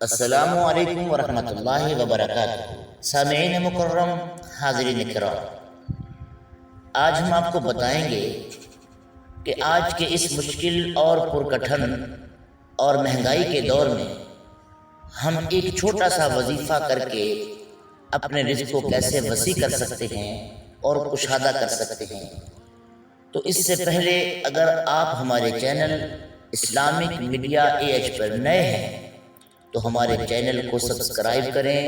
السلام علیکم ورحمۃ اللہ وبرکاتہ۔ سامعین مکرم، حاضرین کرام، آج ہم آپ کو بتائیں گے کہ آج کے اس مشکل اور پرکٹھن اور مہنگائی کے دور میں ہم ایک چھوٹا سا وظیفہ کر کے اپنے رزق کو کیسے وسیع کر سکتے ہیں اور کشادہ کر سکتے ہیں۔ تو اس سے پہلے اگر آپ ہمارے چینل اسلامک میڈیا AH پر نئے ہیں تو ہمارے چینل کو سبسکرائب کریں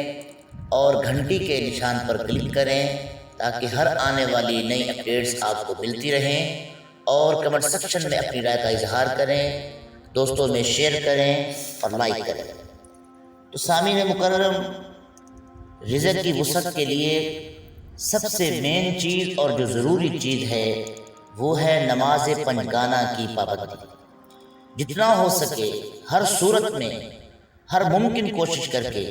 اور گھنٹی کے نشان پر کلک کریں تاکہ ہر آنے والی نئی اپڈیٹس آپ کو ملتی رہیں، اور کمنٹ سیکشن میں اپنی رائے کا اظہار کریں، دوستوں میں شیئر کریں اور لائک کریں۔ تو سامعین مکرم، رزق کی وسعت کے لیے سب سے مین چیز اور جو ضروری چیز ہے وہ ہے نماز پنجگانہ کی پابندی۔ جتنا ہو سکے ہر صورت میں ہر ممکن کوشش کر کے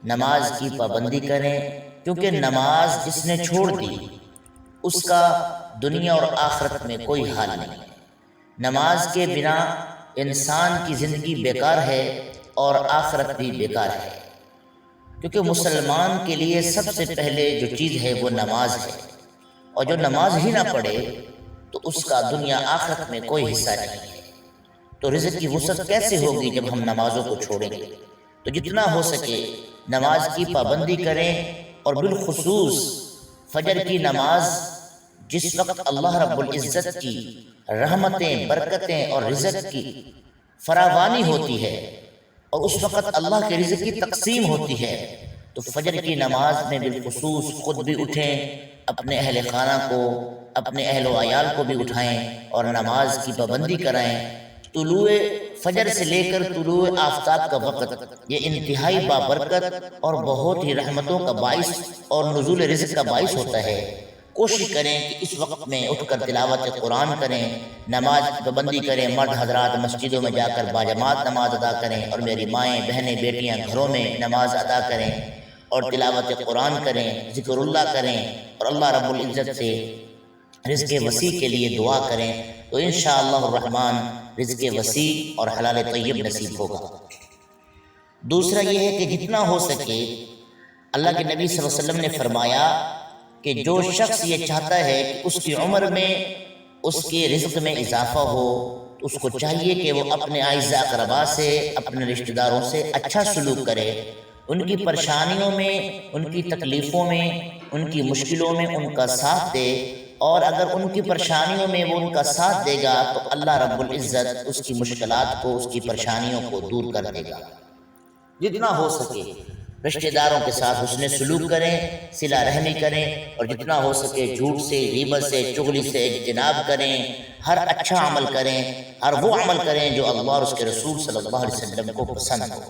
نماز کی پابندی کریں، کیونکہ نماز جس نے چھوڑ دی اس کا دنیا اور آخرت میں کوئی حال نہیں۔ نماز کے بنا انسان کی زندگی بیکار ہے اور آخرت بھی بیکار ہے، کیونکہ مسلمان کے لیے سب سے پہلے جو چیز ہے وہ نماز ہے، اور جو نماز ہی نہ پڑھے تو اس کا دنیا آخرت میں کوئی حصہ نہیں ہے۔ تو رزق کی وسعت کیسے ہوگی جب ہم نمازوں کو چھوڑیں گے؟ تو جتنا ہو سکے نماز کی پابندی کریں، اور بالخصوص فجر کی نماز جس وقت اللہ رب العزت کی رحمتیں، برکتیں اور رزق کی فراوانی ہوتی ہے اور اس وقت اللہ کے رزق کی تقسیم ہوتی ہے، تو فجر کی نماز میں بالخصوص خود بھی اٹھیں، اپنے اہل خانہ کو، اپنے اہل و عیال کو بھی اٹھائیں اور نماز کی پابندی کرائیں۔ طلوع فجر سے لے کر طلوع آفتاب کا وقت یہ انتہائی بابرکت اور بہت ہی رحمتوں کا باعث اور نزول رزق کا باعث ہوتا ہے۔ کوشش کریں کہ اس وقت میں اٹھ کر تلاوت قرآن کریں، نماز کی پابندی کریں، مرد حضرات مسجدوں میں جا کر باجماعت نماز ادا کریں، اور میری مائیں، بہنیں، بیٹیاں گھروں میں نماز ادا کریں اور تلاوت قرآن کریں، ذکر اللہ کریں، اور اللہ رب العزت سے رزق وسیع کے لیے دعا کریں، تو انشاءاللہ الرحمن رزق وسیع اور حلال طیب نصیب ہوگا۔ دوسرا یہ ہے کہ جتنا ہو سکے اللہ کے نبی صلی اللہ علیہ وسلم نے فرمایا کہ جو شخص یہ چاہتا ہے کہ اس کی عمر میں اس کے رزق میں اضافہ ہو، تو اس کو چاہیے کہ وہ اپنے اعزاء اقرباء سے، اپنے رشتہ داروں سے اچھا سلوک کرے، ان کی پریشانیوں میں، ان کی تکلیفوں میں، ان کی مشکلوں میں ان کا ساتھ دے، اور اگر ان کی پریشانیوں میں وہ ان کا ساتھ دے گا تو اللہ رب العزت اس کی مشکلات کو، اس کی پریشانیوں کو دور کر دے گا۔ جتنا ہو سکے رشتہ داروں کے ساتھ حسن سلوک کریں، صلہ رحمی کریں، اور جتنا ہو سکے جھوٹ سے، غیبت سے، چغلی سے اجتناب کریں، ہر اچھا عمل کریں، ہر وہ عمل کریں جو اللہ اور اس کے رسول صلی اللہ علیہ وسلم کو پسند ہو۔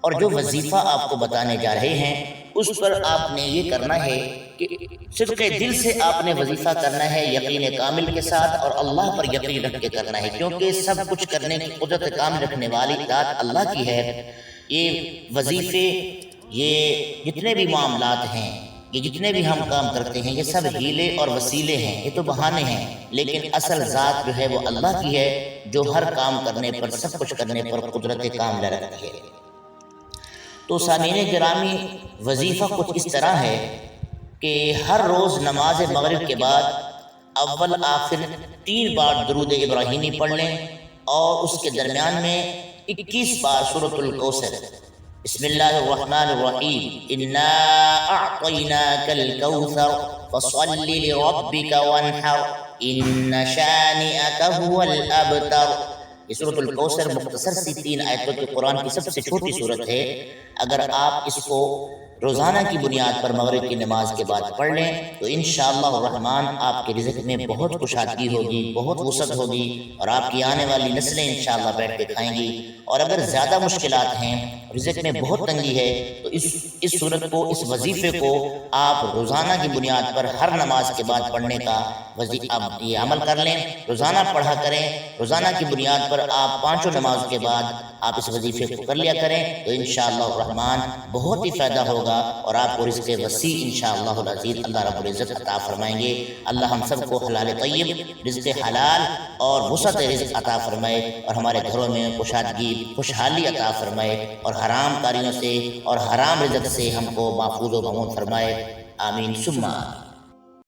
اور جو وظیفہ آپ کو بتانے جا رہے ہیں اس پر آپ نے یہ کرنا ہے کہ صدق دل سے آپ نے وظیفہ کرنا ہے، یقین کامل کے ساتھ، اور اللہ پر یقین رکھ کے کرنا ہے، کیونکہ سب کچھ کرنے کی قدرت کامل رکھنے والی ذات اللہ کی ہے۔ یہ وظیفے، یہ جتنے بھی معاملات ہیں، یہ جتنے بھی ہم کام کرتے ہیں، یہ سب ہیلے اور وسیلے ہیں، یہ تو بہانے ہیں، لیکن اصل ذات جو ہے وہ اللہ کی ہے، جو ہر کام کرنے پر، سب کچھ کرنے پر قدرت کاملہ رکھتی ہے۔ تو سامعین گرامی، وظیفہ کچھ اس طرح ہے کہ ہر روز نماز مغرب کے بعد اول آخر 3 بار درود ابراہیمی پڑھ لیں، اور اس کے درمیان میں 21 بار سورۃ الکوثر، بسم اللہ الرحمن الرحیم، انا اعطیناک الکوثر فصل لربک وانحر ان شانئک هو الابتر۔ یہ سورۃ الکوثر مختصر سی 3 آیتوں کے قرآن کی سب سے چھوٹی صورت ہے۔ اگر آپ اس کو روزانہ کی بنیاد پر مغرب کی نماز کے بعد پڑھ لیں تو انشاءاللہ الرحمن آپ کے رزق میں بہت کشادگی ہوگی، بہت وسعت ہوگی، اور آپ کی آنے والی نسلیں انشاءاللہ بیٹھ کے کھائیں گی۔ اور اگر زیادہ مشکلات ہیں، رزق میں بہت تنگی ہے، تو اس صورت کو، اس وظیفے کو آپ روزانہ کی بنیاد پر ہر نماز کے بعد پڑھنے کا یہ عمل کر لیں، روزانہ پڑھا کریں۔ روزانہ کی بنیاد پر آپ 5 نماز کے بعد آپ اس وظیفے کو کر لیا کریں تو انشاءاللہ الرحمن بہت ہی فائدہ ہوگا اور آپ کو رزق وسیع انشاءاللہ العزیز اللہ رب العزت عطا فرمائیں گے۔ اللہ ہم سب کو حلال طیب، رزق حلال اور وسعت رزق عطا فرمائے اور ہمارے گھروں میں کشادگی، خوشحالی عطا فرمائے اور حرام کاریوں سے اور حرام رزق سے ہم کو محفوظ و مامون فرمائے۔ آمین ثم آمین۔